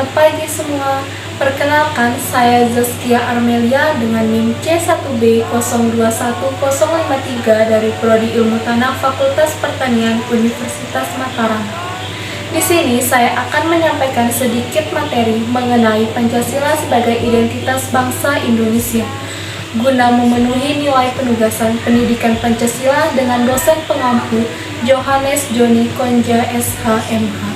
Selamat pagi semua. Perkenalkan, saya Zaskia Armelia dengan NIM C1B021053 dari Prodi Ilmu Tanah Fakultas Pertanian Universitas Mataram. Di sini saya akan menyampaikan sedikit materi mengenai Pancasila sebagai identitas bangsa Indonesia, guna memenuhi nilai penugasan pendidikan Pancasila dengan dosen pengampu Johannes Joni Konja SH.MH.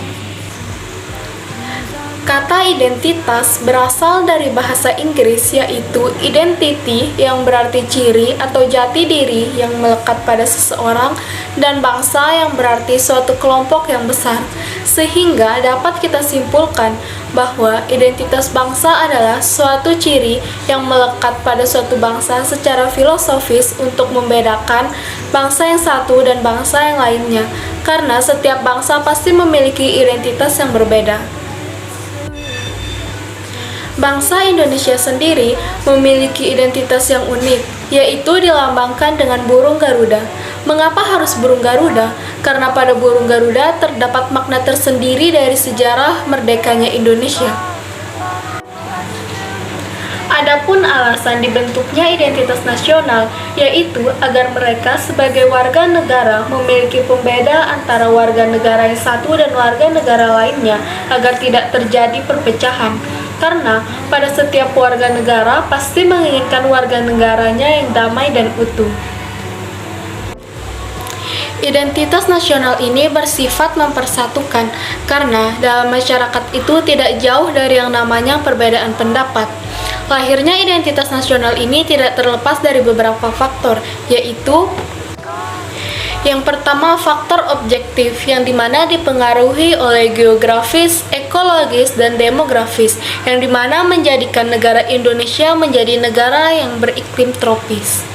Kata identitas berasal dari bahasa Inggris yaitu identity yang berarti ciri atau jati diri yang melekat pada seseorang, dan bangsa yang berarti suatu kelompok yang besar. Sehingga dapat kita simpulkan bahwa identitas bangsa adalah suatu ciri yang melekat pada suatu bangsa secara filosofis untuk membedakan bangsa yang satu dan bangsa yang lainnya, karena setiap bangsa pasti memiliki identitas yang berbeda. Bangsa Indonesia sendiri memiliki identitas yang unik, yaitu dilambangkan dengan burung Garuda. Mengapa harus burung Garuda? Karena pada burung Garuda terdapat makna tersendiri dari sejarah merdekanya Indonesia. Adapun alasan dibentuknya identitas nasional, yaitu agar mereka sebagai warga negara memiliki pembeda antara warga negara yang satu dan warga negara lainnya, agar tidak terjadi perpecahan. Karena pada setiap warga negara pasti menginginkan warga negaranya yang damai dan utuh. Identitas nasional ini bersifat mempersatukan, karena dalam masyarakat itu tidak jauh dari yang namanya perbedaan pendapat. Lahirnya identitas nasional ini tidak terlepas dari beberapa faktor, yaitu yang pertama, faktor objektif, yang dimana dipengaruhi oleh geografis, ekologis, dan demografis, yang dimana menjadikan negara Indonesia menjadi negara yang beriklim tropis.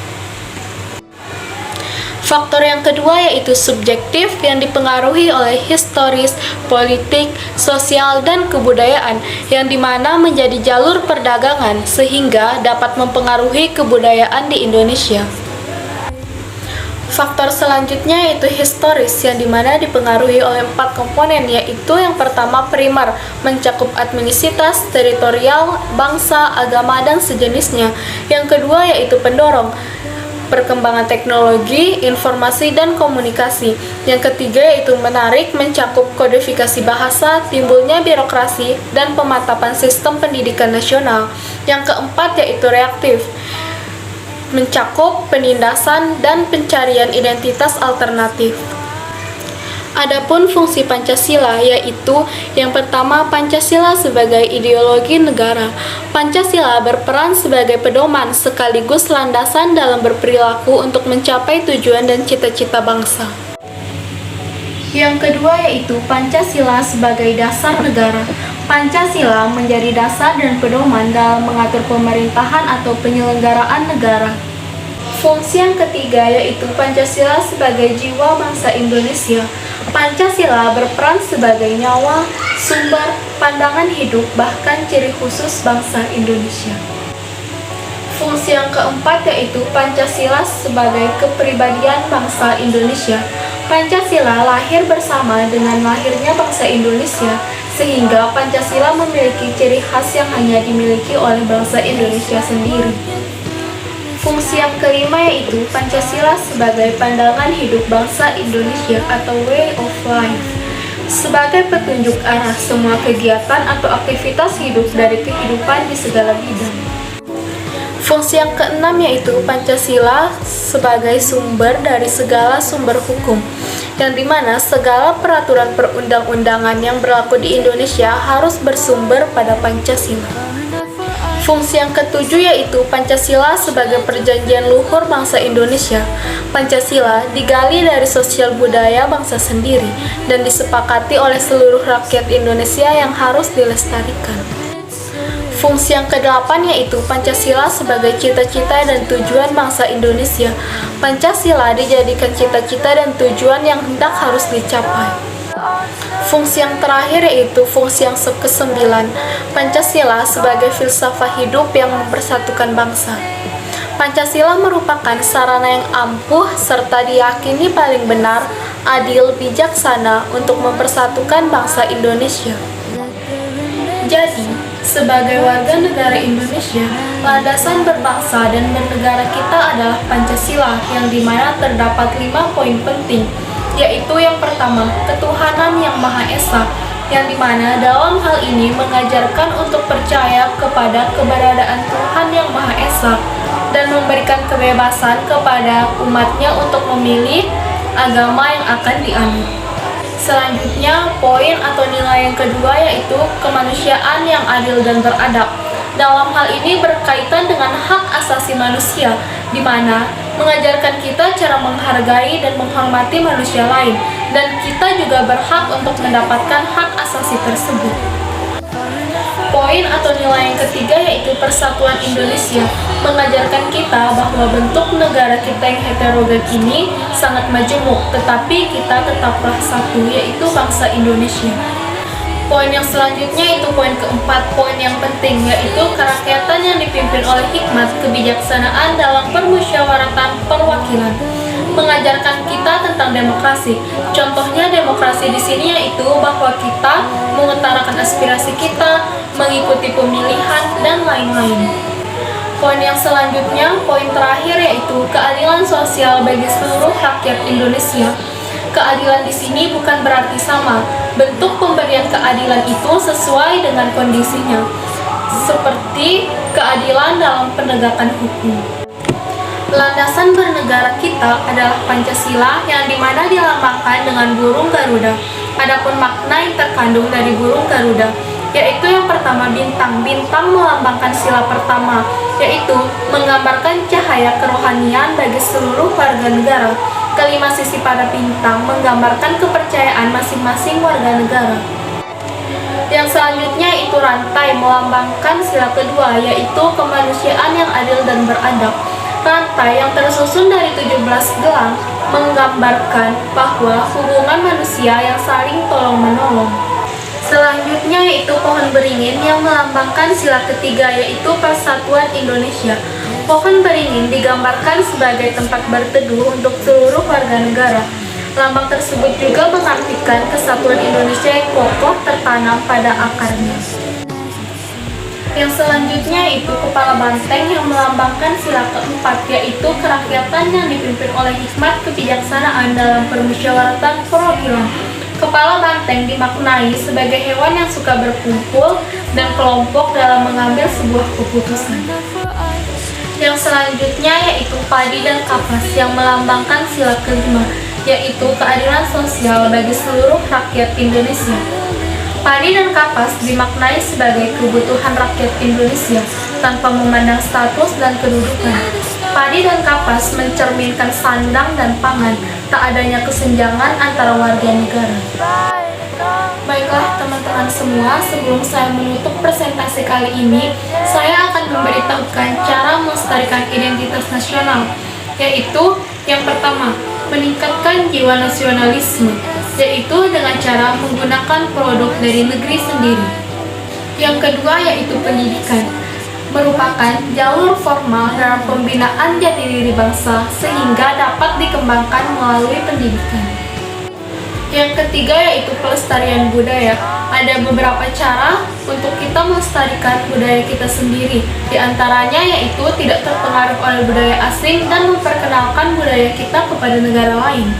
Faktor yang kedua yaitu subjektif, yang dipengaruhi oleh historis, politik, sosial, dan kebudayaan, yang dimana menjadi jalur perdagangan sehingga dapat mempengaruhi kebudayaan di Indonesia. Faktor selanjutnya yaitu historis, yang dimana dipengaruhi oleh 4 komponen, yaitu yang pertama primer, mencakup etnisitas, teritorial, bangsa, agama, dan sejenisnya. Yang kedua yaitu pendorong, perkembangan teknologi, informasi, dan komunikasi. Yang ketiga yaitu menarik, mencakup kodifikasi bahasa, timbulnya birokrasi, dan pemantapan sistem pendidikan nasional. Yang keempat yaitu reaktif, mencakup penindasan dan pencarian identitas alternatif. Adapun fungsi Pancasila yaitu yang pertama, Pancasila sebagai ideologi negara. Pancasila berperan sebagai pedoman sekaligus landasan dalam berperilaku untuk mencapai tujuan dan cita-cita bangsa. Yang kedua yaitu Pancasila sebagai dasar negara. Pancasila menjadi dasar dan pedoman dalam mengatur pemerintahan atau penyelenggaraan negara. Fungsi yang ketiga yaitu Pancasila sebagai jiwa bangsa Indonesia. Pancasila berperan sebagai nyawa, sumber, pandangan hidup, bahkan ciri khusus bangsa Indonesia. Fungsi yang keempat yaitu Pancasila sebagai kepribadian bangsa Indonesia. Pancasila lahir bersama dengan lahirnya bangsa Indonesia, sehingga Pancasila memiliki ciri khas yang hanya dimiliki oleh bangsa Indonesia sendiri. Fungsi yang kelima yaitu Pancasila sebagai pandangan hidup bangsa Indonesia atau way of life, sebagai petunjuk arah semua kegiatan atau aktivitas hidup dari kehidupan di segala bidang. Fungsi yang keenam yaitu Pancasila sebagai sumber dari segala sumber hukum, yang dimana segala peraturan perundang-undangan yang berlaku di Indonesia harus bersumber pada Pancasila. Fungsi yang ketujuh yaitu Pancasila sebagai perjanjian luhur bangsa Indonesia. Pancasila digali dari sosial budaya bangsa sendiri dan disepakati oleh seluruh rakyat Indonesia yang harus dilestarikan. Fungsi yang kedelapan yaitu Pancasila sebagai cita-cita dan tujuan bangsa Indonesia. Pancasila dijadikan cita-cita dan tujuan yang hendak harus dicapai. Fungsi yang terakhir yaitu fungsi yang kesembilan, Pancasila sebagai filsafat hidup yang mempersatukan bangsa. Pancasila merupakan sarana yang ampuh serta diyakini paling benar, adil, bijaksana untuk mempersatukan bangsa Indonesia. Jadi, sebagai warga negara Indonesia, landasan berbangsa dan bernegara kita adalah Pancasila, yang dimana terdapat 5 poin penting, yaitu yang pertama, ketuhanan yang Maha Esa, yang dimana dalam hal ini mengajarkan untuk percaya kepada keberadaan Tuhan yang Maha Esa dan memberikan kebebasan kepada umatnya untuk memilih agama yang akan dianut. Selanjutnya, poin atau nilai yang kedua yaitu kemanusiaan yang adil dan beradab. Dalam hal ini berkaitan dengan hak asasi manusia, di mana mengajarkan kita cara menghargai dan menghormati manusia lain, dan kita juga berhak untuk mendapatkan hak asasi tersebut. Poin atau nilai yang ketiga yaitu persatuan Indonesia, mengajarkan kita bahwa bentuk negara kita yang heterogen ini sangat majemuk, tetapi kita tetaplah satu, yaitu bangsa Indonesia. Poin yang selanjutnya itu poin keempat, poin yang penting, yaitu kerakyatan yang dipimpin oleh hikmat kebijaksanaan dalam permusyawaratan perwakilan. Mengajarkan kita tentang demokrasi. Contohnya demokrasi di sini yaitu bahwa kita mengutarakan aspirasi kita, mengikuti pemilihan, dan lain-lain. Poin yang selanjutnya, poin terakhir yaitu keadilan sosial bagi seluruh rakyat Indonesia. Keadilan di sini bukan berarti sama. Bentuk pemberian keadilan itu sesuai dengan kondisinya, seperti keadilan dalam penegakan hukum. Landasan bernegara kita adalah Pancasila, yang dimana dilambangkan dengan burung Garuda. Adapun makna yang terkandung dari burung Garuda, yaitu yang pertama bintang. Bintang melambangkan sila pertama, yaitu menggambarkan cahaya kerohanian bagi seluruh warga negara. Kelima sisi pada bintang menggambarkan kepercayaan masing-masing warga negara. Yang selanjutnya itu rantai, melambangkan sila kedua, yaitu kemanusiaan yang adil dan beradab. Rantai yang tersusun dari 17 gelang menggambarkan bahwa hubungan manusia yang saling tolong-menolong. Selanjutnya yaitu pohon beringin yang melambangkan sila ketiga, yaitu persatuan Indonesia. Pohon beringin digambarkan sebagai tempat berteduh untuk seluruh warga negara. Lambang tersebut juga mengartikan kesatuan Indonesia yang kokoh tertanam pada akarnya. Yang selanjutnya itu kepala banteng yang melambangkan sila keempat, yaitu kerakyatan yang dipimpin oleh hikmat kebijaksanaan dalam permusyawaratan perwakilan. Kepala banteng dimaknai sebagai hewan yang suka berkumpul dan kelompok dalam mengambil sebuah keputusan. Yang selanjutnya yaitu padi dan kapas yang melambangkan sila kelima, yaitu keadilan sosial bagi seluruh rakyat Indonesia. Padi dan kapas dimaknai sebagai kebutuhan rakyat Indonesia tanpa memandang status dan kedudukan. Padi dan kapas mencerminkan sandang dan pangan, tak adanya kesenjangan antara warga negara. Baiklah teman-teman semua, sebelum saya menutup presentasi kali ini, saya akan memberitahukan cara melestarikan identitas nasional, yaitu yang pertama, meningkatkan jiwa nasionalisme, yaitu dengan cara menggunakan produk dari negeri sendiri. Yang kedua yaitu pendidikan, merupakan jalur formal dalam pembinaan jati diri bangsa sehingga dapat dikembangkan melalui pendidikan. Yang ketiga yaitu pelestarian budaya. Ada beberapa cara untuk kita melestarikan budaya kita sendiri. Di antaranya yaitu tidak terpengaruh oleh budaya asing dan memperkenalkan budaya kita kepada negara lain.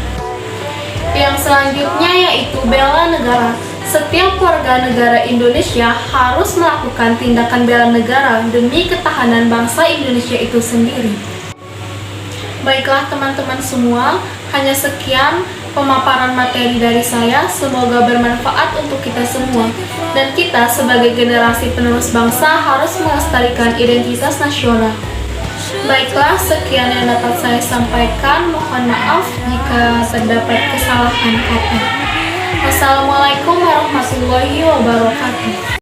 Yang selanjutnya yaitu bela negara. Setiap warga negara Indonesia harus melakukan tindakan bela negara demi ketahanan bangsa Indonesia itu sendiri. Baiklah teman-teman semua, hanya sekian pemaparan materi dari saya. Semoga bermanfaat untuk kita semua. Dan kita sebagai generasi penerus bangsa harus melestarikan identitas nasional. Baiklah, sekian yang dapat saya sampaikan. Mohon maaf jika terdapat kesalahan kata. Wassalamualaikum warahmatullahi wabarakatuh.